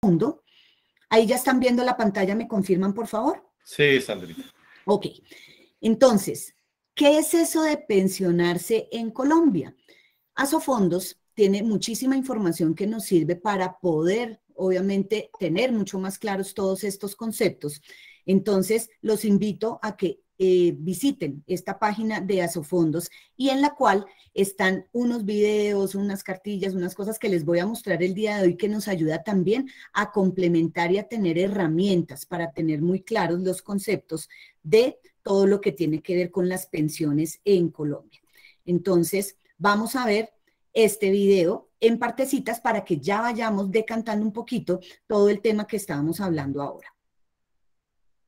mundo. Ahí ya están viendo la pantalla, ¿me confirman, por favor? Sí, Sandrita. Ok. Entonces, ¿qué es eso de pensionarse en Colombia? Asofondos tiene muchísima información que nos sirve para poder, obviamente, tener mucho más claros todos estos conceptos. Entonces, los invito a que visiten esta página de Asofondos y en la cual están unos videos, unas cartillas, unas cosas que les voy a mostrar el día de hoy que nos ayuda también a complementar y a tener herramientas para tener muy claros los conceptos de todo lo que tiene que ver con las pensiones en Colombia. Entonces, vamos a ver este video en partecitas para que ya vayamos decantando un poquito todo el tema que estábamos hablando ahora.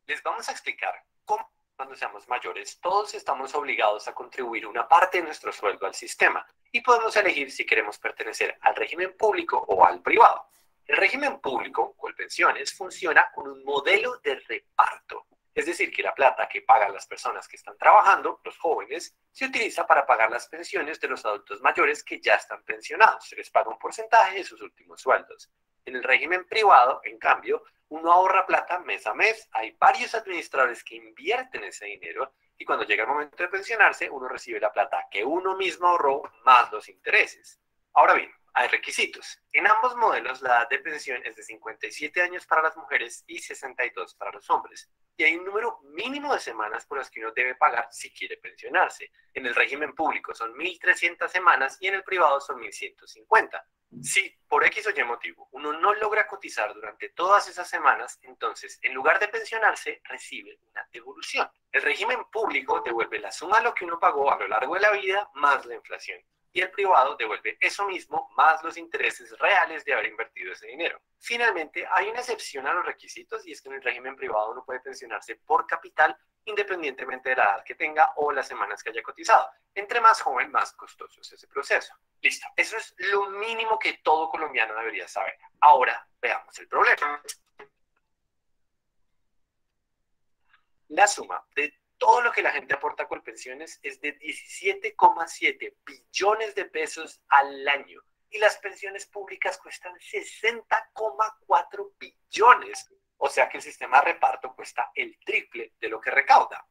Les vamos a explicar cómo cuando seamos mayores todos estamos obligados a contribuir una parte de nuestro sueldo al sistema y podemos elegir si queremos pertenecer al régimen público o al privado. El régimen público, Colpensiones, funciona con un modelo de reparto. Es decir, que la plata que pagan las personas que están trabajando, los jóvenes, se utiliza para pagar las pensiones de los adultos mayores que ya están pensionados. Se les paga un porcentaje de sus últimos sueldos. En el régimen privado, en cambio, uno ahorra plata mes a mes. Hay varios administradores que invierten ese dinero y cuando llega el momento de pensionarse, uno recibe la plata que uno mismo ahorró más los intereses. Ahora bien, hay requisitos. En ambos modelos, la edad de pensión es de 57 años para las mujeres y 62 para los hombres. Y hay un número mínimo de semanas por las que uno debe pagar si quiere pensionarse. En el régimen público son 1.300 semanas y en el privado son 1.150. Si por X o Y motivo uno no logra cotizar durante todas esas semanas, entonces en lugar de pensionarse recibe una devolución. El régimen público devuelve la suma de lo que uno pagó a lo largo de la vida más la inflación. Y el privado devuelve eso mismo más los intereses reales de haber invertido ese dinero. Finalmente, hay una excepción a los requisitos y es que en el régimen privado uno puede pensionarse por capital independientemente de la edad que tenga o las semanas que haya cotizado. Entre más joven, más costoso es ese proceso. Listo, eso es lo mínimo que todo colombiano debería saber. Ahora, veamos el problema. La suma de todo lo que la gente aporta a Colpensiones es de 17,7 billones de pesos al año. Y las pensiones públicas cuestan 60,4 billones. O sea que el sistema de reparto cuesta el triple de lo que recauda.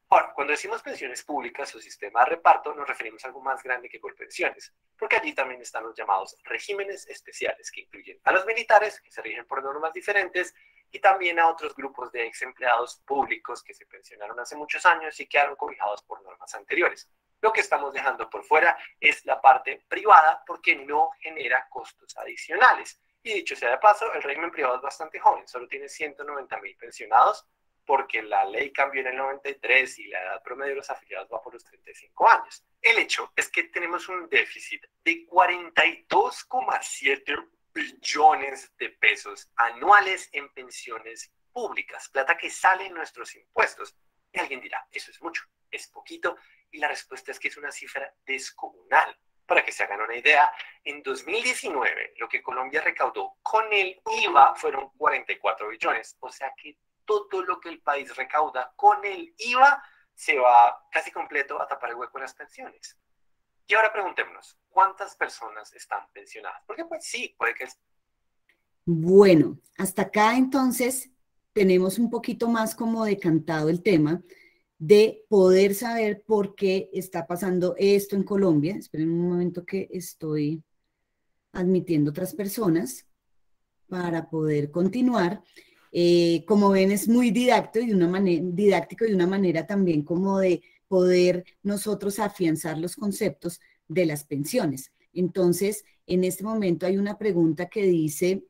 Ahora, cuando decimos pensiones públicas o sistema de reparto, nos referimos a algo más grande que Colpensiones, porque allí también están los llamados regímenes especiales, que incluyen a los militares, que se rigen por normas diferentes, y también a otros grupos de ex empleados públicos que se pensionaron hace muchos años y quedaron cobijados por normas anteriores. Lo que estamos dejando por fuera es la parte privada porque no genera costos adicionales. Y dicho sea de paso, el régimen privado es bastante joven, solo tiene 190.000 pensionados porque la ley cambió en el 93 y la edad promedio de los afiliados va por los 35 años. El hecho es que tenemos un déficit de 42,7 billones de pesos anuales en pensiones públicas, plata que sale en nuestros impuestos. Y alguien dirá, eso es mucho, es poquito, y la respuesta es que es una cifra descomunal. Para que se hagan una idea, en 2019 lo que Colombia recaudó con el IVA fueron 44 billones, o sea que todo lo que el país recauda con el IVA se va casi completo a tapar el hueco en las pensiones. Y ahora preguntémonos, ¿cuántas personas están pensionadas? Porque pues sí, puede que... Bueno, hasta acá entonces tenemos un poquito más como decantado el tema de poder saber por qué está pasando esto en Colombia. Esperen un momento que estoy admitiendo otras personas para poder continuar. Como ven, es muy didáctico y de una manera también como de poder nosotros afianzar los conceptos de las pensiones. Entonces, en este momento hay una pregunta que dice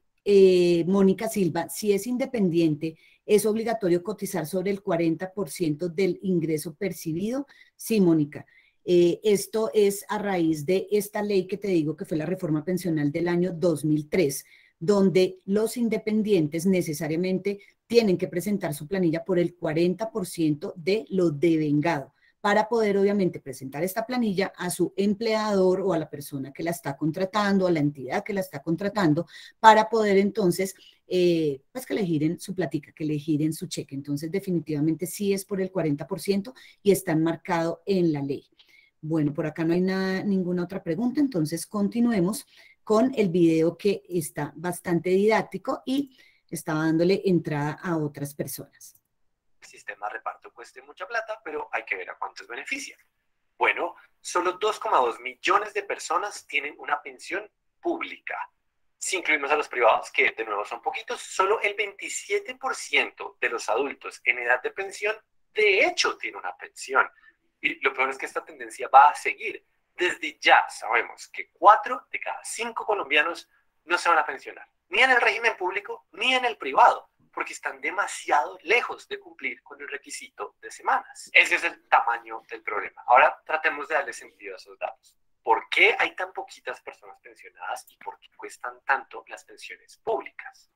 Mónica Silva, si es independiente, ¿es obligatorio cotizar sobre el 40% del ingreso percibido? Sí, Mónica. Esto es a raíz de esta ley que te digo que fue la reforma pensional del año 2003, donde los independientes necesariamente tienen que presentar su planilla por el 40% de lo devengado, para poder obviamente presentar esta planilla a su empleador o a la persona que la está contratando, a la entidad que la está contratando, para poder entonces, pues que le giren su platica, que le giren su cheque. Entonces definitivamente sí es por el 40% y está enmarcado en la ley. Bueno, por acá no hay ninguna otra pregunta, entonces continuemos con el video que está bastante didáctico y estaba dándole entrada a otras personas. El sistema de reparto cueste mucha plata, pero hay que ver a cuántos beneficia. Bueno, solo 2,2 millones de personas tienen una pensión pública. Si incluimos a los privados, que de nuevo son poquitos, solo el 27% de los adultos en edad de pensión de hecho tiene una pensión. Y lo peor es que esta tendencia va a seguir. Desde ya sabemos que 4 de cada 5 colombianos no se van a pensionar, ni en el régimen público ni en el privado, porque están demasiado lejos de cumplir con el requisito de semanas. Ese es el tamaño del problema. Ahora tratemos de darle sentido a esos datos. ¿Por qué hay tan poquitas personas pensionadas y por qué cuestan tanto las pensiones públicas?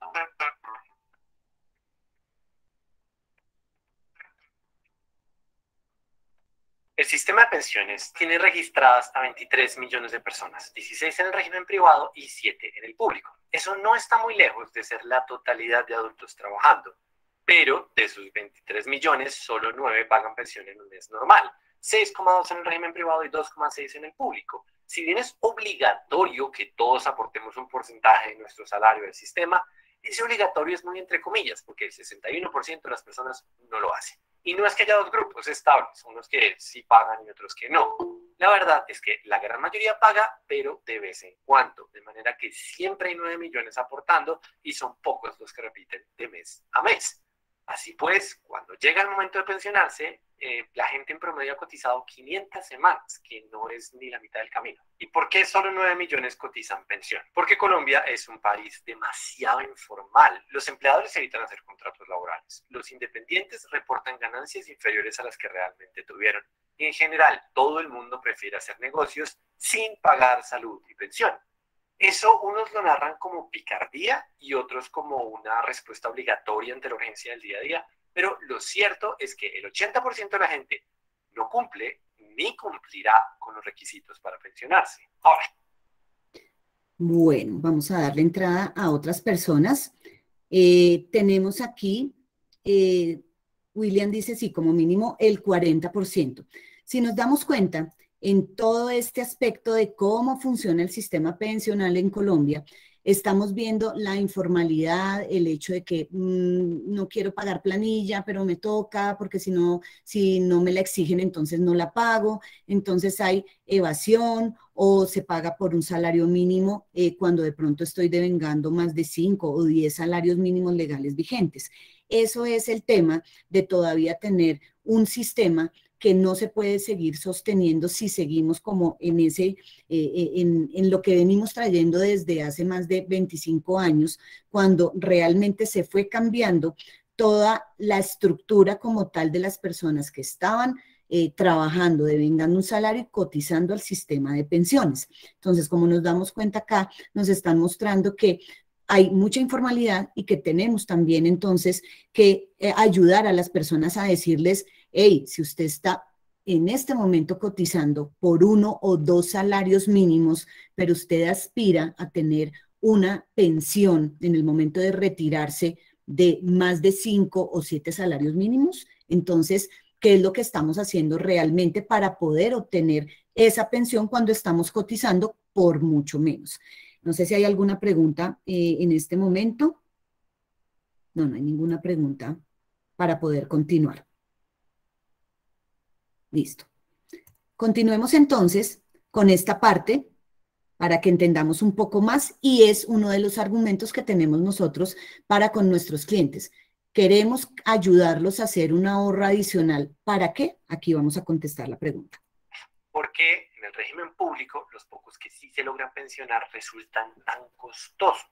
El sistema de pensiones tiene registradas a 23 millones de personas, 16 en el régimen privado y 7 en el público. Eso no está muy lejos de ser la totalidad de adultos trabajando, pero de esos 23 millones, solo 9 pagan pensión en un mes normal, 6,2 en el régimen privado y 2,6 en el público. Si bien es obligatorio que todos aportemos un porcentaje de nuestro salario al sistema, ese obligatorio es muy entre comillas, porque el 61% de las personas no lo hacen. Y no es que haya dos grupos estables, unos que sí pagan y otros que no. La verdad es que la gran mayoría paga, pero de vez en cuando, de manera que siempre hay 9 millones aportando y son pocos los que repiten de mes a mes. Así pues, cuando llega el momento de pensionarse, la gente en promedio ha cotizado 500 semanas, que no es ni la mitad del camino. ¿Y por qué solo 9 millones cotizan pensión? Porque Colombia es un país demasiado informal. Los empleadores evitan hacer contratos laborales. Los independientes reportan ganancias inferiores a las que realmente tuvieron. Y en general, todo el mundo prefiere hacer negocios sin pagar salud y pensión. Eso unos lo narran como picardía y otros como una respuesta obligatoria ante la urgencia del día a día, pero lo cierto es que el 80% de la gente no cumple ni cumplirá con los requisitos para pensionarse. Ahora. Bueno, vamos a darle entrada a otras personas. Tenemos aquí, William dice sí, como mínimo el 40%. Si nos damos cuenta, en todo este aspecto de cómo funciona el sistema pensional en Colombia, estamos viendo la informalidad, el hecho de que no quiero pagar planilla, pero me toca, porque si no me la exigen, entonces no la pago. Entonces hay evasión o se paga por un salario mínimo cuando de pronto estoy devengando más de 5 o 10 salarios mínimos legales vigentes. Eso es el tema de todavía tener un sistema que no se puede seguir sosteniendo si seguimos como en lo que venimos trayendo desde hace más de 25 años, cuando realmente se fue cambiando toda la estructura como tal de las personas que estaban trabajando, devengando un salario y cotizando al sistema de pensiones. Entonces, como nos damos cuenta acá, nos están mostrando que hay mucha informalidad y que tenemos también entonces que ayudar a las personas a decirles, hey, si usted está en este momento cotizando por 1 o 2 salarios mínimos, pero usted aspira a tener una pensión en el momento de retirarse de más de 5 o 7 salarios mínimos, entonces, ¿qué es lo que estamos haciendo realmente para poder obtener esa pensión cuando estamos cotizando por mucho menos? No sé si hay alguna pregunta en este momento. No, no hay ninguna pregunta para poder continuar. Listo. Continuemos entonces con esta parte para que entendamos un poco más y es uno de los argumentos que tenemos nosotros para con nuestros clientes. Queremos ayudarlos a hacer un ahorro adicional. ¿Para qué? Aquí vamos a contestar la pregunta. ¿Por qué en el régimen público los pocos que sí se logran pensionar resultan tan costosos?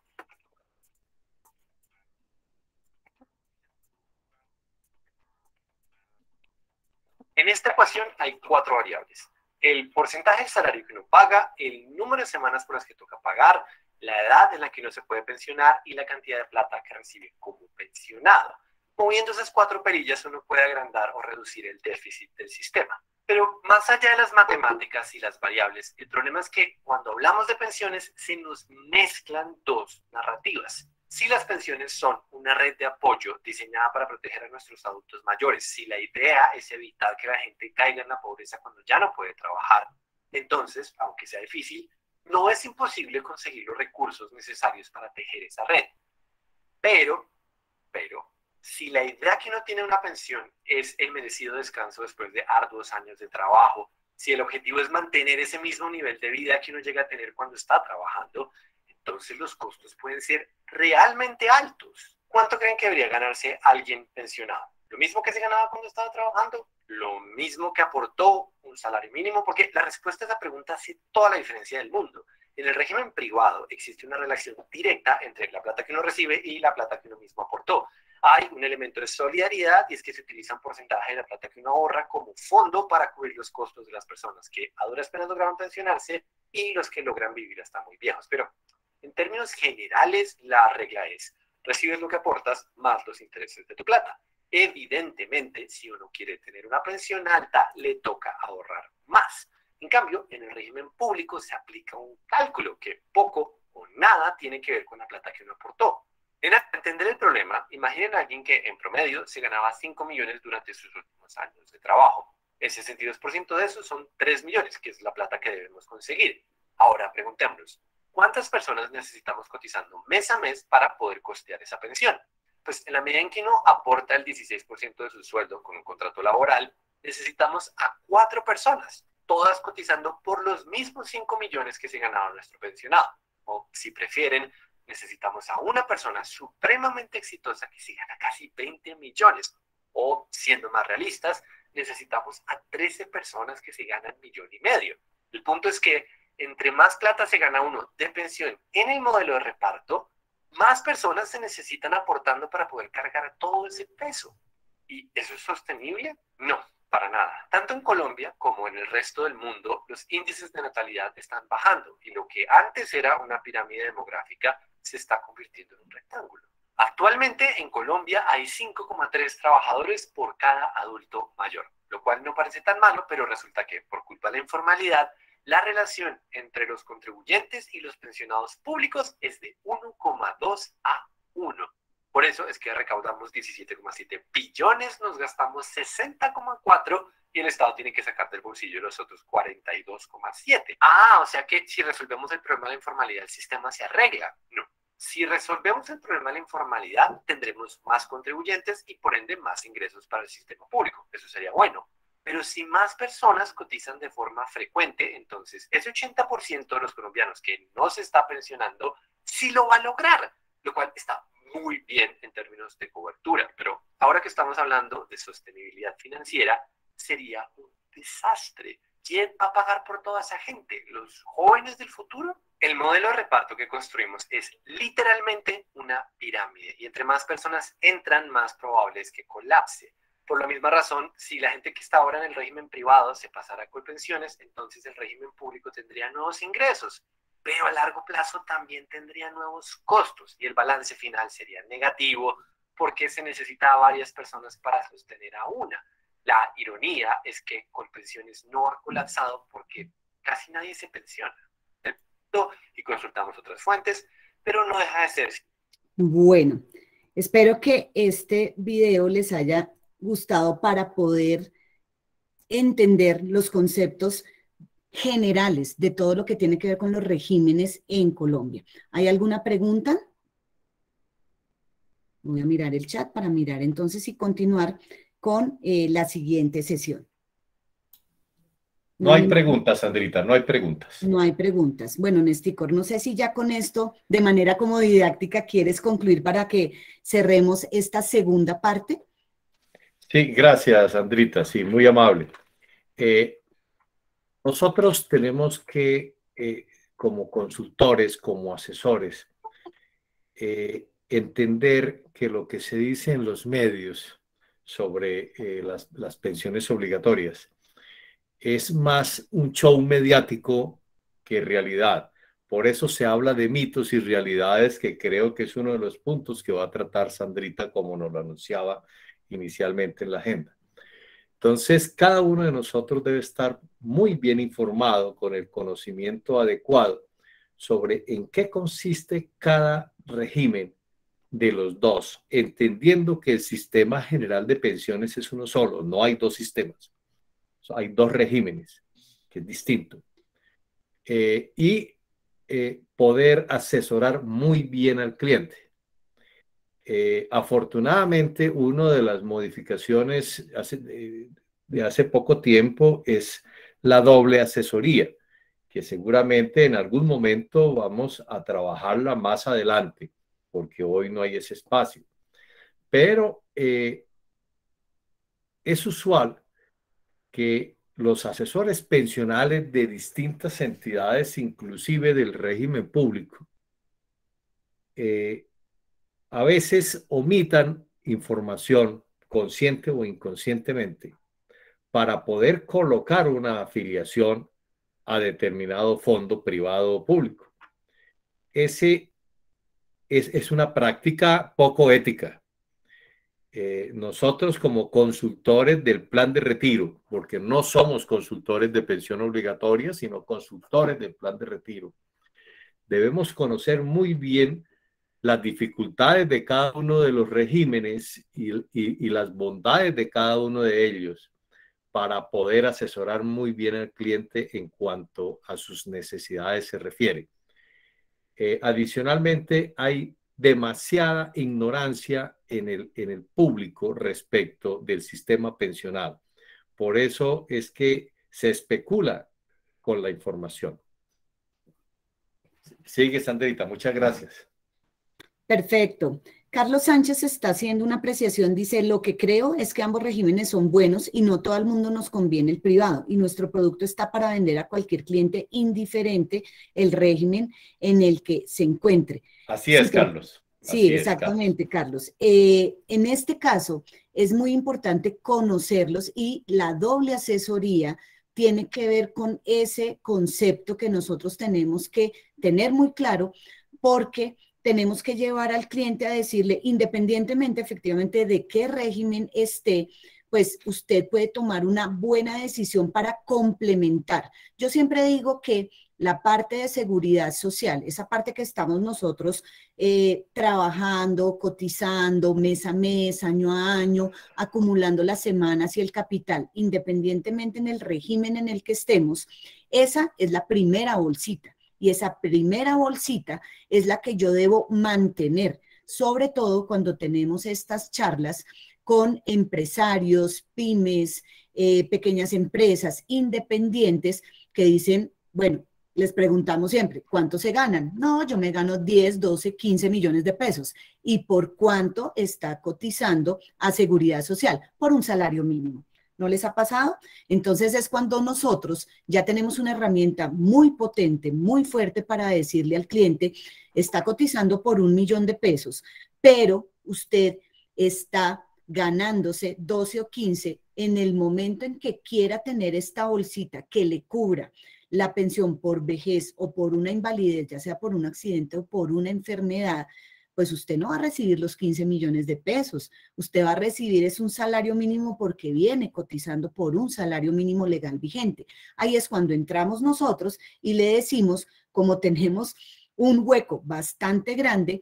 En esta ecuación hay 4 variables. El porcentaje del salario que uno paga, el número de semanas por las que toca pagar, la edad en la que uno se puede pensionar y la cantidad de plata que recibe como pensionado. Moviendo esas 4 perillas uno puede agrandar o reducir el déficit del sistema. Pero más allá de las matemáticas y las variables, el problema es que cuando hablamos de pensiones se nos mezclan 2 narrativas. Si las pensiones son una red de apoyo diseñada para proteger a nuestros adultos mayores, si la idea es evitar que la gente caiga en la pobreza cuando ya no puede trabajar, entonces, aunque sea difícil, No es imposible conseguir los recursos necesarios para tejer esa red, pero, si la idea que uno tiene una pensión es el merecido descanso después de arduos años de trabajo, si el objetivo es mantener ese mismo nivel de vida que uno llega a tener cuando está trabajando, entonces los costos pueden ser realmente altos. ¿Cuánto creen que debería ganarse alguien pensionado? ¿Lo mismo que se ganaba cuando estaba trabajando? ¿Lo mismo que aportó un salario mínimo? Porque la respuesta a esa pregunta hace toda la diferencia del mundo. En el régimen privado existe una relación directa entre la plata que uno recibe y la plata que uno mismo aportó. Hay un elemento de solidaridad y es que se utiliza un porcentaje de la plata que uno ahorra como fondo para cubrir los costos de las personas que a duras penas lograron pensionarse y los que logran vivir hasta muy viejos. Pero en términos generales, la regla es, recibes lo que aportas más los intereses de tu plata. Evidentemente, si uno quiere tener una pensión alta, le toca ahorrar más. En cambio, en el régimen público se aplica un cálculo que poco o nada tiene que ver con la plata que uno aportó. En entender el problema, imaginen a alguien que en promedio se ganaba 5 millones durante sus últimos años de trabajo. El 62% de eso son 3 millones, que es la plata que debemos conseguir. Ahora preguntémonos, ¿cuántas personas necesitamos cotizando mes a mes para poder costear esa pensión? Pues en la medida en que uno aporta el 16% de su sueldo con un contrato laboral, necesitamos a 4 personas, todas cotizando por los mismos 5 millones que se ganaba nuestro pensionado. O si prefieren, necesitamos a una persona supremamente exitosa que se gana casi 20 millones. O, siendo más realistas, necesitamos a 13 personas que se ganan 1,5 millones. El punto es que entre más plata se gana uno de pensión en el modelo de reparto, más personas se necesitan aportando para poder cargar todo ese peso. ¿Y eso es sostenible? No, para nada. Tanto en Colombia como en el resto del mundo, los índices de natalidad están bajando y lo que antes era una pirámide demográfica se está convirtiendo en un rectángulo. Actualmente en Colombia hay 5,3 trabajadores por cada adulto mayor, lo cual no parece tan malo, pero resulta que por culpa de la informalidad, la relación entre los contribuyentes y los pensionados públicos es de 1,2 a 1. Por eso es que recaudamos 17,7 billones, nos gastamos 60,4 y el Estado tiene que sacar del bolsillo los otros 42,7. O sea que si resolvemos el problema de la informalidad, el sistema se arregla. No. Si resolvemos el problema de la informalidad, tendremos más contribuyentes y por ende más ingresos para el sistema público. Eso sería bueno. Pero si más personas cotizan de forma frecuente, entonces ese 80% de los colombianos que no se está pensionando, sí lo va a lograr, lo cual está muy bien en términos de cobertura. Pero ahora que estamos hablando de sostenibilidad financiera, sería un desastre. ¿Quién va a pagar por toda esa gente? ¿Los jóvenes del futuro? El modelo de reparto que construimos es literalmente una pirámide y entre más personas entran, más probable es que colapse. Por la misma razón, si la gente que está ahora en el régimen privado se pasara a Colpensiones, entonces el régimen público tendría nuevos ingresos, pero a largo plazo también tendría nuevos costos y el balance final sería negativo porque se necesita a varias personas para sostener a una. La ironía es que Colpensiones no ha colapsado porque casi nadie se pensiona. Y consultamos otras fuentes, pero no deja de ser. Bueno, espero que este video les haya gustado para poder entender los conceptos generales de todo lo que tiene que ver con los regímenes en Colombia. ¿Hay alguna pregunta? Voy a mirar el chat para mirar entonces y continuar con la siguiente sesión. No hay preguntas, Sandrita, no hay preguntas. No hay preguntas. Bueno, Nesticor, no sé si ya con esto, de manera como didáctica, quieres concluir para que cerremos esta segunda parte. Sí, gracias, Sandrita, sí, muy amable. Nosotros tenemos que, como consultores, como asesores, entender que lo que se dice en los medios sobre las pensiones obligatorias es más un show mediático que realidad. Por eso se habla de mitos y realidades, que creo que es uno de los puntos que va a tratar Sandrita, como nos lo anunciaba inicialmente en la agenda. Entonces, cada uno de nosotros debe estar muy bien informado, con el conocimiento adecuado sobre en qué consiste cada régimen de los dos, entendiendo que el sistema general de pensiones es uno solo, no hay dos sistemas, hay dos regímenes, que es distinto. Y poder asesorar muy bien al cliente. Afortunadamente, una de las modificaciones de hace poco tiempo es la doble asesoría, que seguramente en algún momento vamos a trabajarla más adelante, porque hoy no hay ese espacio. Pero es usual que los asesores pensionales de distintas entidades, inclusive del régimen público, a veces omitan información consciente o inconscientemente para poder colocar una afiliación a determinado fondo privado o público. Ese es una práctica poco ética. Nosotros como consultores del plan de retiro, porque no somos consultores de pensión obligatoria, sino consultores del plan de retiro, debemos conocer muy bien las dificultades de cada uno de los regímenes y las bondades de cada uno de ellos para poder asesorar muy bien al cliente en cuanto a sus necesidades se refiere. Adicionalmente, hay demasiada ignorancia en el público respecto del sistema pensional. Por eso es que se especula con la información. Sigue, Sandrita, muchas gracias. Perfecto. Carlos Sánchez está haciendo una apreciación, dice, lo que creo es que ambos regímenes son buenos y no todo el mundo nos conviene el privado y nuestro producto está para vender a cualquier cliente indiferente el régimen en el que se encuentre. Así es, Carlos. Sí, exactamente, Carlos. En este caso es muy importante conocerlos y la doble asesoría tiene que ver con ese concepto que nosotros tenemos que tener muy claro porque tenemos que llevar al cliente a decirle, independientemente efectivamente de qué régimen esté, pues usted puede tomar una buena decisión para complementar. Yo siempre digo que la parte de seguridad social, esa parte que estamos nosotros trabajando, cotizando mes a mes, año a año, acumulando las semanas y el capital, independientemente en el régimen en el que estemos, esa es la primera bolsita. Y esa primera bolsita es la que yo debo mantener, sobre todo cuando tenemos estas charlas con empresarios, pymes, pequeñas empresas independientes que dicen, bueno, les preguntamos siempre, ¿cuánto se ganan? No, yo me gano 10, 12, 15 millones de pesos. ¿Y por cuánto está cotizando a Seguridad Social? Por un salario mínimo. ¿No les ha pasado? Entonces es cuando nosotros ya tenemos una herramienta muy potente, muy fuerte para decirle al cliente, está cotizando por 1 millón de pesos, pero usted está ganándose 12 o 15 en el momento en que quiera tener esta bolsita que le cubra la pensión por vejez o por una invalidez, ya sea por un accidente o por una enfermedad, pues usted no va a recibir los 15 millones de pesos, usted va a recibir es un salario mínimo porque viene cotizando por un salario mínimo legal vigente. Ahí es cuando entramos nosotros y le decimos, como tenemos un hueco bastante grande,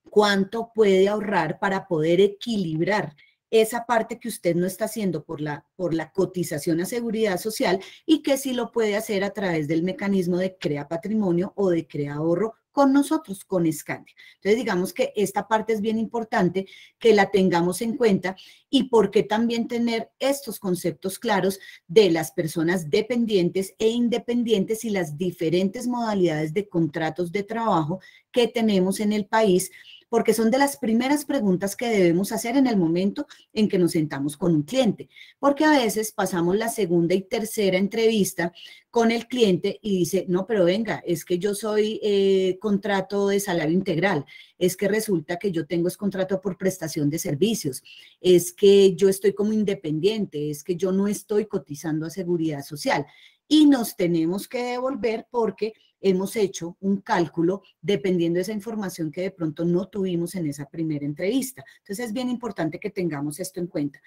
cuánto puede ahorrar para poder equilibrar esa parte que usted no está haciendo por la cotización a Seguridad Social y que sí lo puede hacer a través del mecanismo de Crea Patrimonio o de Crea Ahorro con nosotros, con Scandia. Entonces, digamos que esta parte es bien importante que la tengamos en cuenta y por qué también tener estos conceptos claros de las personas dependientes e independientes y las diferentes modalidades de contratos de trabajo que tenemos en el país, porque son de las primeras preguntas que debemos hacer en el momento en que nos sentamos con un cliente, porque a veces pasamos la segunda y tercera entrevista con el cliente y dice, no, pero venga, es que yo soy contrato de salario integral, es que resulta que yo tengo contrato por prestación de servicios, es que yo estoy como independiente, es que yo no estoy cotizando a Seguridad Social. Y nos tenemos que devolver porque hemos hecho un cálculo dependiendo de esa información que de pronto no tuvimos en esa primera entrevista. Entonces es bien importante que tengamos esto en cuenta.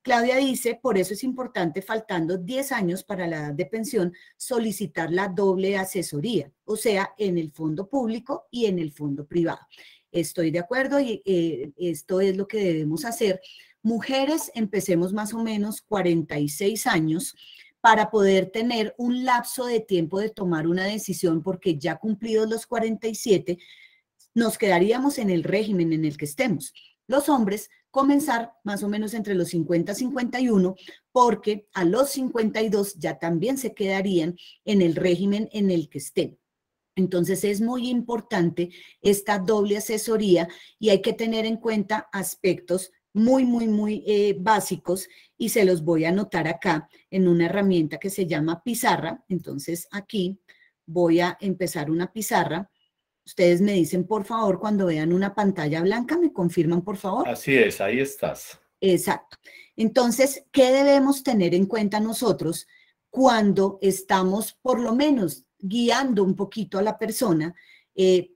Claudia dice, por eso es importante, faltando 10 años para la edad de pensión, solicitar la doble asesoría, o sea, en el fondo público y en el fondo privado. Estoy de acuerdo y esto es lo que debemos hacer. Mujeres, empecemos más o menos 46 años, para poder tener un lapso de tiempo de tomar una decisión, porque ya cumplidos los 47, nos quedaríamos en el régimen en el que estemos. Los hombres comenzar más o menos entre los 50 y 51, porque a los 52 ya también se quedarían en el régimen en el que estén. Entonces es muy importante esta doble asesoría y hay que tener en cuenta aspectos muy básicos, y se los voy a anotar acá en una herramienta que se llama pizarra. Entonces aquí voy a empezar una pizarra. Ustedes me dicen, por favor, cuando vean una pantalla blanca, ¿me confirman, por favor? Así es, ahí estás. Exacto. Entonces, ¿qué debemos tener en cuenta nosotros cuando estamos, por lo menos, guiando un poquito a la persona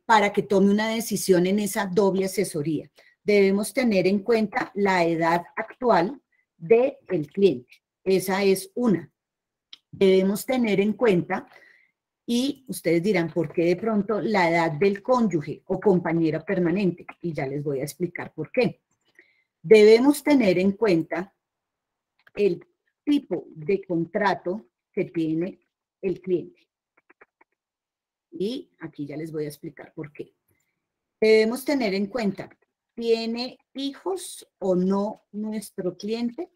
para que tome una decisión en esa doble asesoría? Debemos tener en cuenta la edad actual del cliente. Esa es una. Debemos tener en cuenta, y ustedes dirán, ¿por qué de pronto la edad del cónyuge o compañera permanente? Y ya les voy a explicar por qué. Debemos tener en cuenta el tipo de contrato que tiene el cliente. Y aquí ya les voy a explicar por qué. Debemos tener en cuenta, ¿tiene hijos o no nuestro cliente?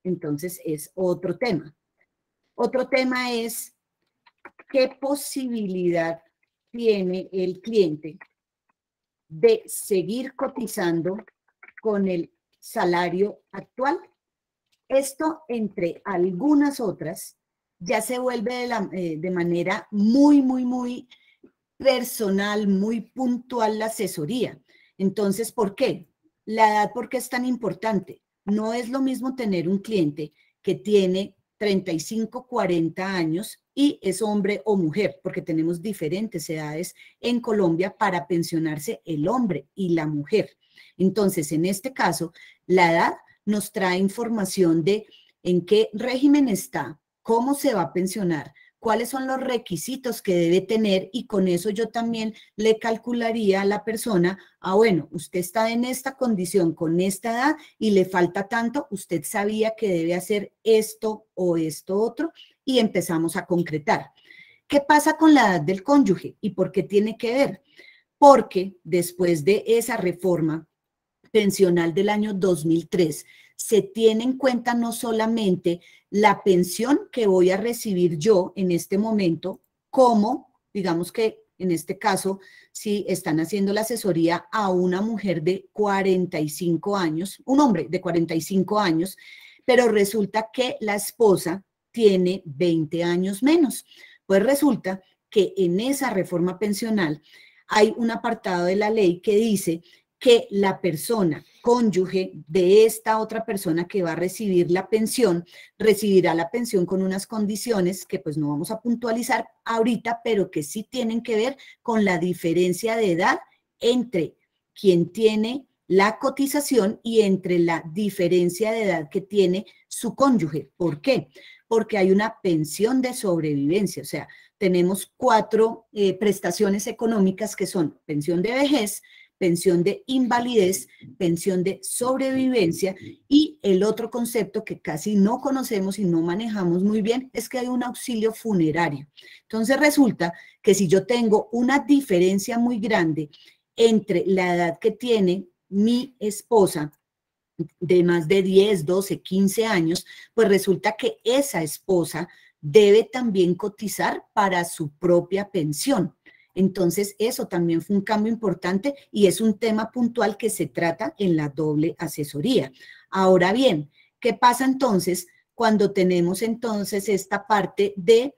Entonces es otro tema. Otro tema es, ¿qué posibilidad tiene el cliente de seguir cotizando con el salario actual? Esto, entre algunas otras, ya se vuelve de manera muy personal, muy puntual la asesoría. Entonces, ¿por qué? La edad, ¿por qué es tan importante? No es lo mismo tener un cliente que tiene 35, 40 años y es hombre o mujer, porque tenemos diferentes edades en Colombia para pensionarse el hombre y la mujer. Entonces, en este caso, la edad nos trae información de en qué régimen está, cómo se va a pensionar, cuáles son los requisitos que debe tener, y con eso yo también le calcularía a la persona, bueno, usted está en esta condición con esta edad y le falta tanto, usted sabía que debe hacer esto o esto otro, y empezamos a concretar. ¿Qué pasa con la edad del cónyuge y por qué tiene que ver? Porque después de esa reforma pensional del año 2003, se tiene en cuenta no solamente la pensión que voy a recibir yo en este momento, como, digamos que en este caso, si están haciendo la asesoría a una mujer de 45 años, un hombre de 45 años, pero resulta que la esposa tiene 20 años menos. Pues resulta que en esa reforma pensional hay un apartado de la ley que dice que la persona cónyuge de esta otra persona que va a recibir la pensión, recibirá la pensión con unas condiciones que pues no vamos a puntualizar ahorita, pero que sí tienen que ver con la diferencia de edad entre quien tiene la cotización y entre la diferencia de edad que tiene su cónyuge. ¿Por qué? Porque hay una pensión de sobrevivencia, o sea, tenemos 4 prestaciones económicas que son pensión de vejez, pensión de invalidez, pensión de sobrevivencia, y el otro concepto que casi no conocemos y no manejamos muy bien es que hay un auxilio funerario. Entonces resulta que si yo tengo una diferencia muy grande entre la edad que tiene mi esposa, de más de 10, 12, 15 años, pues resulta que esa esposa debe también cotizar para su propia pensión. Entonces, eso también fue un cambio importante y es un tema puntual que se trata en la doble asesoría. Ahora bien, ¿qué pasa entonces cuando tenemos entonces esta parte de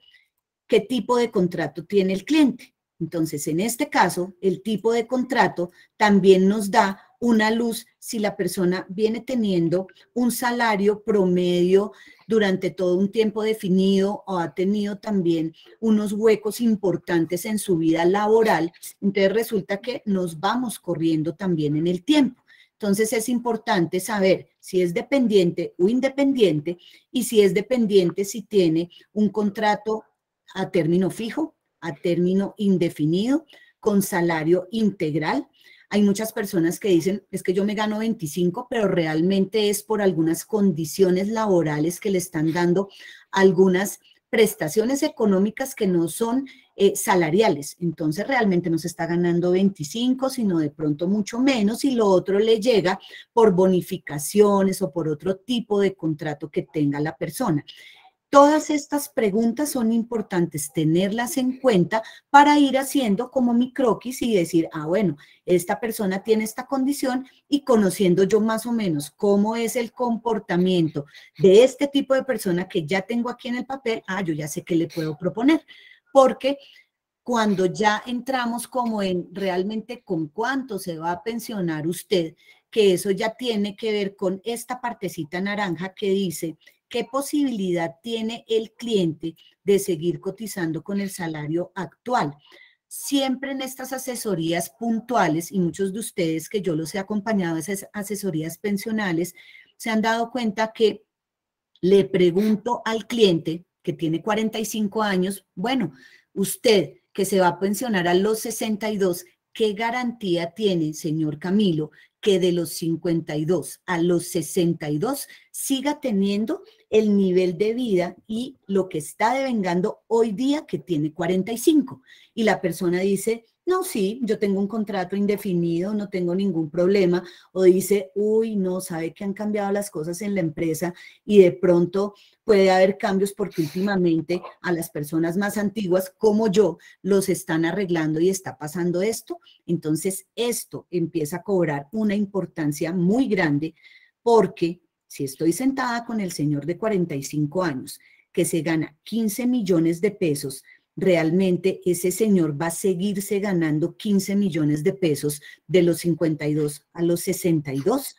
qué tipo de contrato tiene el cliente? Entonces, en este caso, el tipo de contrato también nos da una luz si la persona viene teniendo un salario promedio durante todo un tiempo definido o ha tenido también unos huecos importantes en su vida laboral. Entonces resulta que nos vamos corriendo también en el tiempo. Entonces es importante saber si es dependiente o independiente, y si es dependiente, si tiene un contrato a término fijo, a término indefinido, con salario integral. Hay muchas personas que dicen, es que yo me gano 25, pero realmente es por algunas condiciones laborales que le están dando algunas prestaciones económicas que no son salariales. Entonces realmente no se está ganando 25, sino de pronto mucho menos, y lo otro le llega por bonificaciones o por otro tipo de contrato que tenga la persona. Todas estas preguntas son importantes tenerlas en cuenta para ir haciendo como mi croquis y decir, ah, bueno, esta persona tiene esta condición, y conociendo yo más o menos cómo es el comportamiento de este tipo de persona que ya tengo aquí en el papel, ah, yo ya sé qué le puedo proponer, porque cuando ya entramos como en realmente con cuánto se va a pensionar usted, que eso ya tiene que ver con esta partecita naranja que dice qué posibilidad tiene el cliente de seguir cotizando con el salario actual. Siempre en estas asesorías puntuales, y muchos de ustedes que yo los he acompañado a esas asesorías pensionales, se han dado cuenta que le pregunto al cliente que tiene 45 años, bueno, usted que se va a pensionar a los 62, ¿qué garantía tiene, señor Camilo, que de los 52 a los 62 siga teniendo el nivel de vida y lo que está devengando hoy día que tiene 45? Y la persona dice, no, sí, yo tengo un contrato indefinido, no tengo ningún problema. O dice, uy, no, sabe que han cambiado las cosas en la empresa y de pronto puede haber cambios porque últimamente a las personas más antiguas como yo los están arreglando y está pasando esto. Entonces esto empieza a cobrar una importancia muy grande, porque si estoy sentada con el señor de 45 años que se gana 15 millones de pesos, realmente ese señor va a seguirse ganando 15 millones de pesos de los 52 a los 62.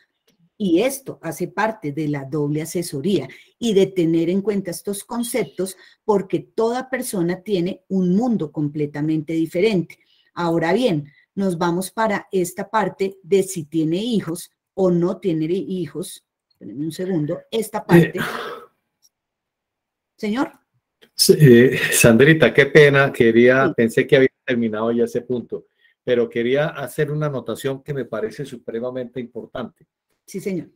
Y esto hace parte de la doble asesoría y de tener en cuenta estos conceptos, porque toda persona tiene un mundo completamente diferente. Ahora bien, nos vamos para esta parte de si tiene hijos o no tiene hijos. Espérenme un segundo, esta parte. Señor. Sandrita, qué pena, Sí. pensé que había terminado ya ese punto, pero quería hacer una anotación que me parece supremamente importante. Sí, señor.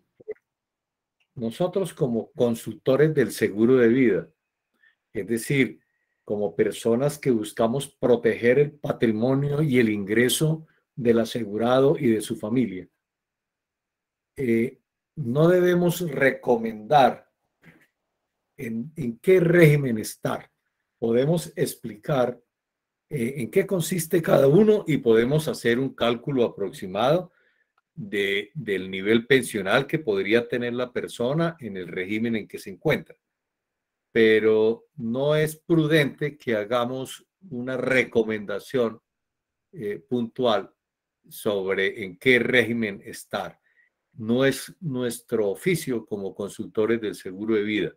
Nosotros como consultores del seguro de vida, es decir, como personas que buscamos proteger el patrimonio y el ingreso del asegurado y de su familia, no debemos recomendar en qué régimen estar. Podemos explicar en qué consiste cada uno y podemos hacer un cálculo aproximado del nivel pensional que podría tener la persona en el régimen en que se encuentra. Pero no es prudente que hagamos una recomendación puntual sobre en qué régimen estar. No es nuestro oficio como consultores del seguro de vida.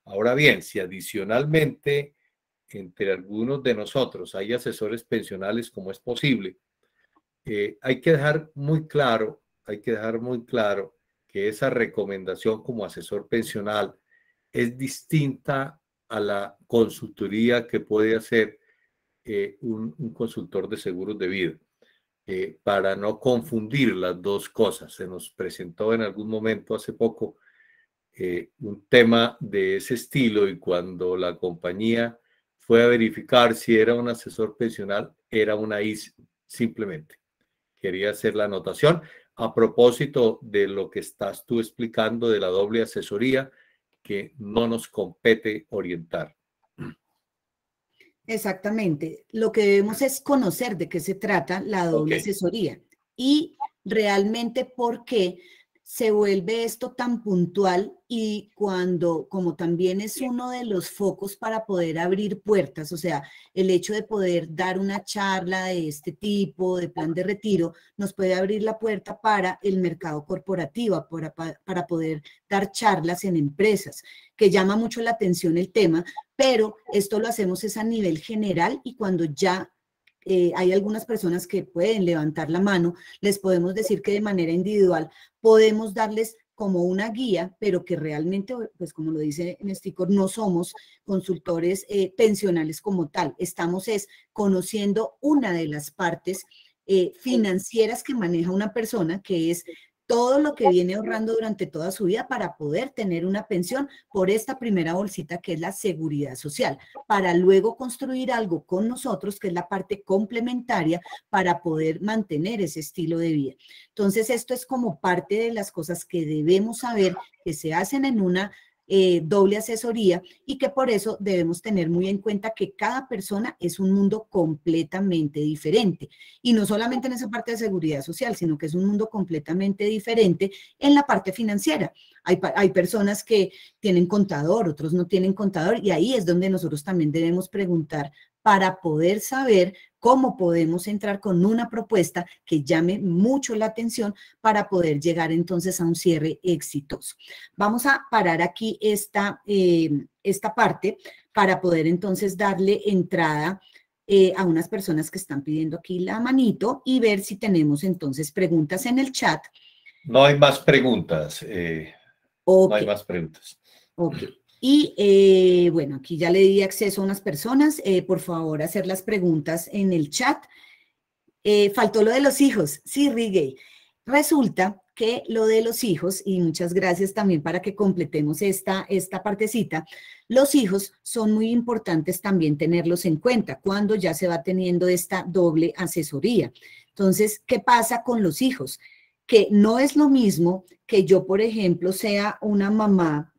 Ahora bien, si adicionalmente entre algunos de nosotros hay asesores pensionales, como es posible, hay que dejar muy claro que esa recomendación como asesor pensional es distinta a la consultoría que puede hacer un consultor de seguros de vida. Para no confundir las dos cosas. Se nos presentó en algún momento hace poco un tema de ese estilo, y cuando la compañía fue a verificar si era un asesor pensional, era una IS simplemente. Quería hacer la anotación a propósito de lo que estás tú explicando de la doble asesoría, que no nos compete orientar. Exactamente. Lo que debemos es conocer de qué se trata la doble asesoría y realmente por qué se vuelve esto tan puntual, y cuando, como también es uno de los focos para poder abrir puertas, o sea, el hecho de poder dar una charla de este tipo, de plan de retiro, nos puede abrir la puerta para el mercado corporativo, para poder dar charlas en empresas, que llama mucho la atención el tema, pero esto lo hacemos es a nivel general, y cuando ya hay algunas personas que pueden levantar la mano, les podemos decir que de manera individual podemos darles como una guía, pero que realmente, pues como lo dice Néstor, no somos consultores pensionales como tal. Estamos conociendo una de las partes financieras que maneja una persona, que es todo lo que viene ahorrando durante toda su vida para poder tener una pensión por esta primera bolsita que es la seguridad social, para luego construir algo con nosotros que es la parte complementaria para poder mantener ese estilo de vida. Entonces, esto es como parte de las cosas que debemos saber que se hacen en una doble asesoría y que por eso debemos tener muy en cuenta que cada persona es un mundo completamente diferente y no solamente en esa parte de seguridad social, sino que es un mundo completamente diferente en la parte financiera. Hay personas que tienen contador, otros no tienen contador y ahí es donde nosotros también debemos preguntar para poder saber cómo podemos entrar con una propuesta que llame mucho la atención para poder llegar entonces a un cierre exitoso. Vamos a parar aquí esta parte para poder entonces darle entrada a unas personas que están pidiendo aquí la manito y ver si tenemos entonces preguntas en el chat. No hay más preguntas. Okay. No hay más preguntas. Ok. Y bueno, aquí ya le di acceso a unas personas. Por favor, hacer las preguntas en el chat. Faltó lo de los hijos. Sí, Rigey. Resulta que lo de los hijos, y muchas gracias también para que completemos esta partecita, los hijos son muy importantes también tenerlos en cuenta cuando ya se va teniendo esta doble asesoría. Entonces, ¿qué pasa con los hijos? Que no es lo mismo que yo, por ejemplo, sea una mamá,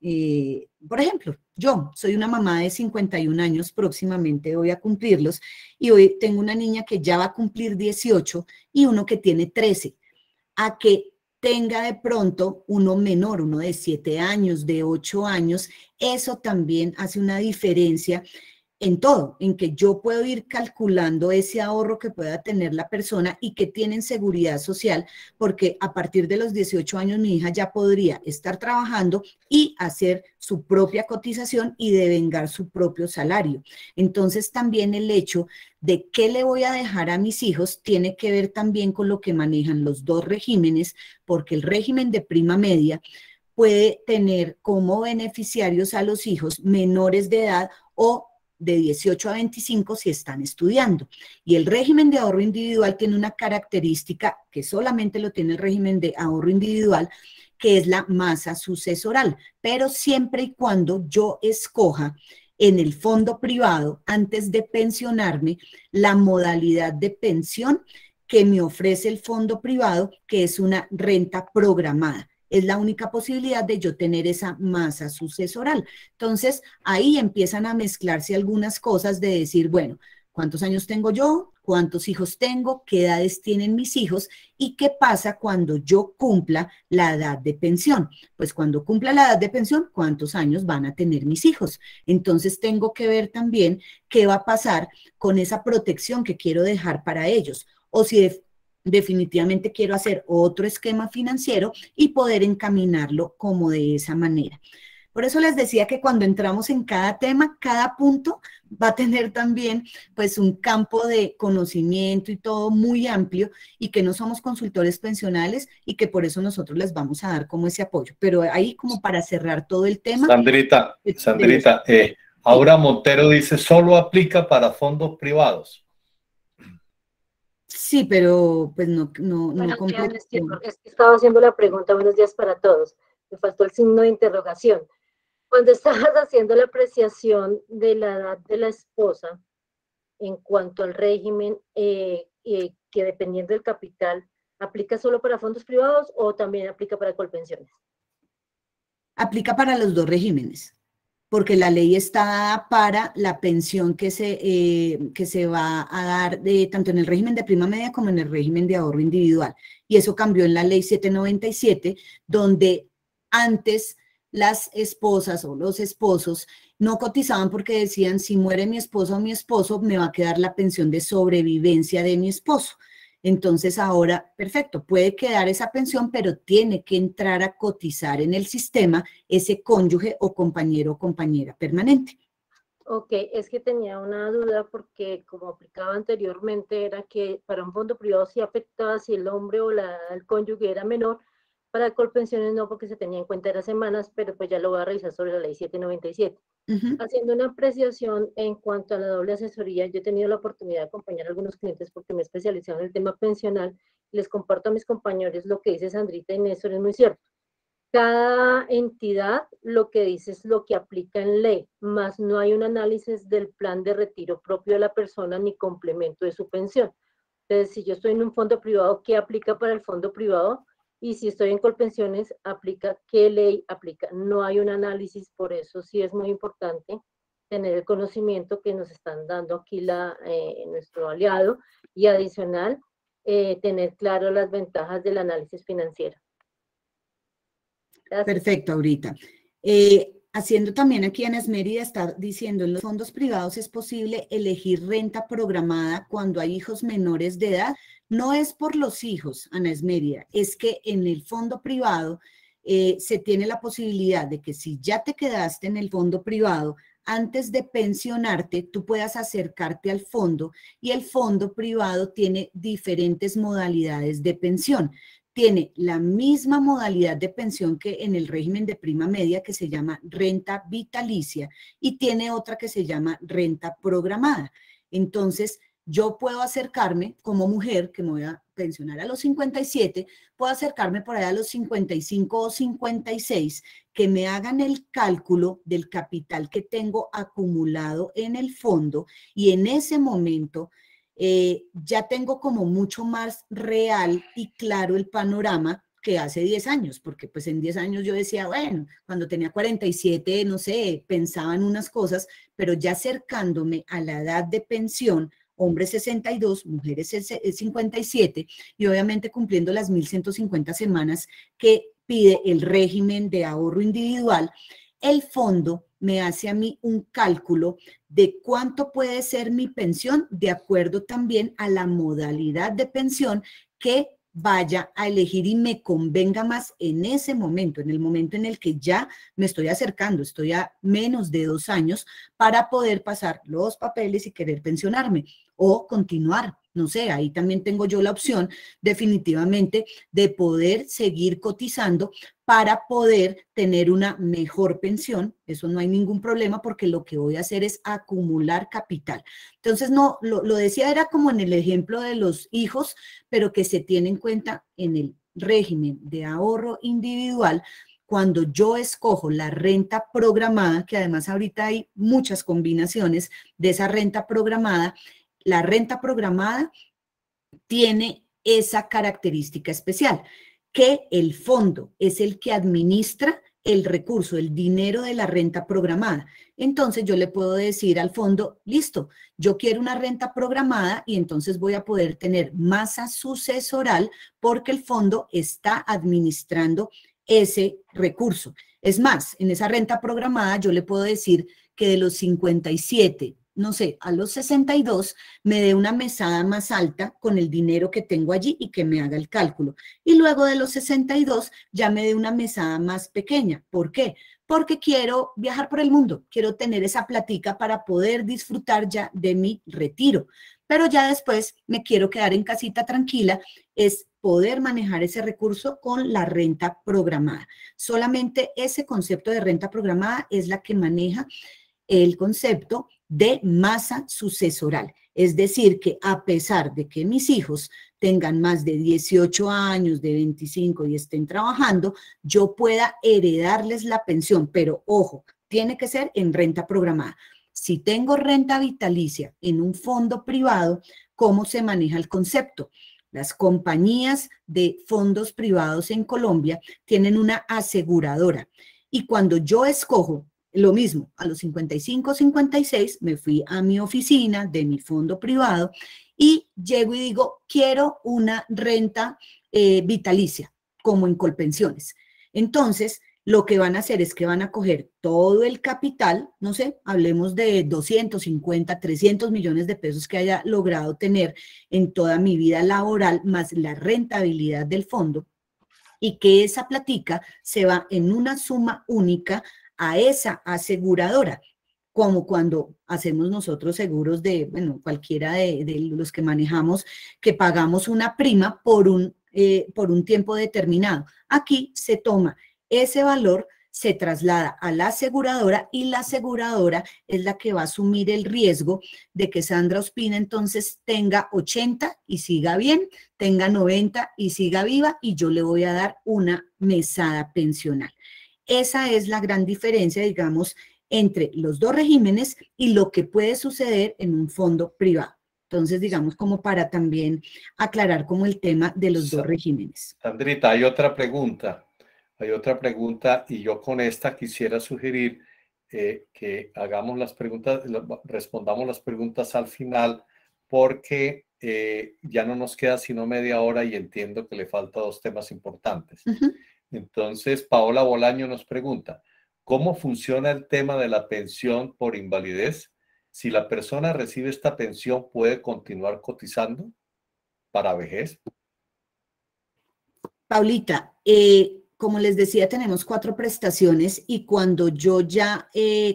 por ejemplo, yo soy una mamá de 51 años, próximamente voy a cumplirlos, y hoy tengo una niña que ya va a cumplir 18 y uno que tiene 13, a que tenga de pronto uno menor, uno de 7 años, de 8 años, eso también hace una diferencia en todo, en que yo puedo ir calculando ese ahorro que pueda tener la persona y que tienen seguridad social, porque a partir de los 18 años mi hija ya podría estar trabajando y hacer su propia cotización y devengar su propio salario. Entonces también el hecho de qué le voy a dejar a mis hijos tiene que ver también con lo que manejan los dos regímenes, porque el régimen de prima media puede tener como beneficiarios a los hijos menores de edad o de 18 a 25 si están estudiando. Y el régimen de ahorro individual tiene una característica que solamente lo tiene el régimen de ahorro individual, que es la masa sucesoral, pero siempre y cuando yo escoja en el fondo privado, antes de pensionarme, la modalidad de pensión que me ofrece el fondo privado, que es una renta programada. Es la única posibilidad de yo tener esa masa sucesoral. Entonces, ahí empiezan a mezclarse algunas cosas de decir, bueno, ¿cuántos años tengo yo? ¿Cuántos hijos tengo? ¿Qué edades tienen mis hijos? ¿Y qué pasa cuando yo cumpla la edad de pensión? Pues cuando cumpla la edad de pensión, ¿cuántos años van a tener mis hijos? Entonces, tengo que ver también qué va a pasar con esa protección que quiero dejar para ellos. O si definitivamente quiero hacer otro esquema financiero y poder encaminarlo como de esa manera. Por eso les decía que cuando entramos en cada tema, cada punto va a tener también pues un campo de conocimiento y todo muy amplio y que no somos consultores pensionales y que por eso nosotros les vamos a dar como ese apoyo. Pero ahí como para cerrar todo el tema. Sandrita, Aura Montero dice, solo aplica para fondos privados. Sí, pero pues no Buenos días, es que estaba haciendo la pregunta, buenos días para todos. Me faltó el signo de interrogación. Cuando estabas haciendo la apreciación de la edad de la esposa en cuanto al régimen, que dependiendo del capital, ¿aplica solo para fondos privados o también aplica para colpensiones? Aplica para los dos regímenes, porque la ley está dada para la pensión que se va a dar tanto en el régimen de prima media como en el régimen de ahorro individual. Y eso cambió en la ley 797, donde antes las esposas o los esposos no cotizaban porque decían, si muere mi esposa o mi esposo, me va a quedar la pensión de sobrevivencia de mi esposo. Entonces ahora, perfecto, puede quedar esa pensión, pero tiene que entrar a cotizar en el sistema ese cónyuge o compañero o compañera permanente. Ok, es que tenía una duda porque como aplicaba anteriormente era que para un fondo privado sí afectaba si el hombre o el cónyuge era menor, Para Colpensiones no, porque se tenía en cuenta las semanas, pero pues ya lo voy a revisar sobre la ley 797. Haciendo una apreciación en cuanto a la doble asesoría, yo he tenido la oportunidad de acompañar a algunos clientes porque me he especializado en el tema pensional. Les comparto a mis compañeros lo que dice Sandrita y Néstor, es muy cierto. Cada entidad lo que dice es lo que aplica en ley, más no hay un análisis del plan de retiro propio de la persona ni complemento de su pensión. Entonces, si yo estoy en un fondo privado, ¿qué aplica para el fondo privado? Y si estoy en Colpensiones, aplica qué ley aplica. No hay un análisis, por eso sí es muy importante tener el conocimiento que nos están dando aquí nuestro aliado y adicional, tener claro las ventajas del análisis financiero. Gracias. Perfecto, ahorita. Haciendo también aquí Ana Esmérida está diciendo, en los fondos privados es posible elegir renta programada cuando hay hijos menores de edad. No es por los hijos, Ana Esmérida, es que en el fondo privado se tiene la posibilidad de que si ya te quedaste en el fondo privado, antes de pensionarte, tú puedas acercarte al fondo y el fondo privado tiene diferentes modalidades de pensión. Tiene la misma modalidad de pensión que en el régimen de prima media, que se llama renta vitalicia, y tiene otra que se llama renta programada. Entonces, yo puedo acercarme como mujer, que me voy a pensionar a los 57, puedo acercarme por ahí a los 55 o 56, que me hagan el cálculo del capital que tengo acumulado en el fondo, y en ese momento ya tengo como mucho más real y claro el panorama que hace 10 años, porque pues en 10 años yo decía, bueno, cuando tenía 47, no sé, pensaba en unas cosas, pero ya acercándome a la edad de pensión, hombres 62, mujeres 57, y obviamente cumpliendo las 1.150 semanas que pide el régimen de ahorro individual, el fondo me hace a mí un cálculo de cuánto puede ser mi pensión de acuerdo también a la modalidad de pensión que vaya a elegir y me convenga más en ese momento, en el momento en el que ya me estoy acercando, estoy a menos de 2 años para poder pasar los papeles y querer pensionarme o continuar. No sé, ahí también tengo yo la opción definitivamente de poder seguir cotizando para poder tener una mejor pensión. Eso no hay ningún problema porque lo que voy a hacer es acumular capital. Entonces, no, lo decía era como en el ejemplo de los hijos, pero que se tiene en cuenta en el régimen de ahorro individual. Cuando yo escojo la renta programada, que además ahorita hay muchas combinaciones de esa renta programada, la renta programada tiene esa característica especial, que el fondo es el que administra el recurso, el dinero de la renta programada. Entonces yo le puedo decir al fondo, listo, yo quiero una renta programada y entonces voy a poder tener masa sucesoral porque el fondo está administrando ese recurso. Es más, en esa renta programada yo le puedo decir que de los 57, no sé, a los 62 me dé una mesada más alta con el dinero que tengo allí y que me haga el cálculo. Y luego de los 62 ya me dé una mesada más pequeña. ¿Por qué? Porque quiero viajar por el mundo, quiero tener esa platica para poder disfrutar ya de mi retiro. Pero ya después me quiero quedar en casita tranquila, es poder manejar ese recurso con la renta programada. Solamente ese concepto de renta programada es la que maneja el concepto de masa sucesoral. Es decir, que a pesar de que mis hijos tengan más de 18 años, de 25 y estén trabajando, yo pueda heredarles la pensión, pero ojo, tiene que ser en renta programada. Si tengo renta vitalicia en un fondo privado, ¿cómo se maneja el concepto? Las compañías de fondos privados en Colombia tienen una aseguradora y cuando yo escojo lo mismo, a los 55, 56 me fui a mi oficina de mi fondo privado y llego y digo, quiero una renta vitalicia, como en Colpensiones. Entonces, lo que van a hacer es que van a coger todo el capital, no sé, hablemos de 250, 300 millones de pesos que haya logrado tener en toda mi vida laboral, más la rentabilidad del fondo, y que esa platica se va en una suma única a esa aseguradora, como cuando hacemos nosotros seguros de, bueno, cualquiera de los que manejamos, que pagamos una prima por un por un tiempo determinado. Aquí se toma ese valor, se traslada a la aseguradora y la aseguradora es la que va a asumir el riesgo de que Sandra Ospina entonces tenga 80 y siga bien, tenga 90 y siga viva y yo le voy a dar una mesada pensional. Esa es la gran diferencia, digamos, entre los dos regímenes y lo que puede suceder en un fondo privado. Entonces, digamos, como para también aclarar como el tema de los dos regímenes. Sandrita, hay otra pregunta y yo con esta quisiera sugerir que hagamos las preguntas, respondamos las preguntas al final, porque ya no nos queda sino media hora y entiendo que le faltan dos temas importantes. Entonces, Paola Bolaño nos pregunta, ¿cómo funciona el tema de la pensión por invalidez? Si la persona recibe esta pensión, ¿puede continuar cotizando para vejez? Paulita, como les decía, tenemos 4 prestaciones y cuando yo ya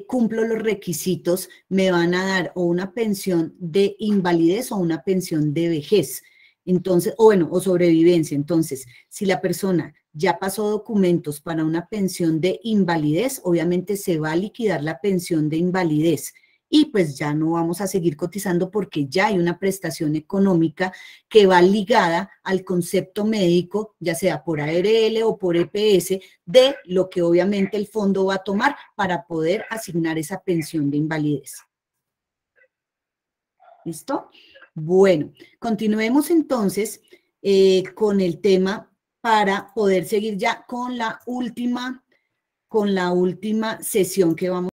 cumplo los requisitos, me van a dar o una pensión de invalidez o una pensión de vejez. Entonces, o sobrevivencia. Entonces, si la persona ya pasó documentos para una pensión de invalidez, obviamente se va a liquidar la pensión de invalidez. Y pues ya no vamos a seguir cotizando porque ya hay una prestación económica que va ligada al concepto médico, ya sea por ARL o por EPS, de lo que obviamente el fondo va a tomar para poder asignar esa pensión de invalidez. ¿Listo? Bueno, continuemos entonces con el tema para poder seguir ya con la última sesión que vamos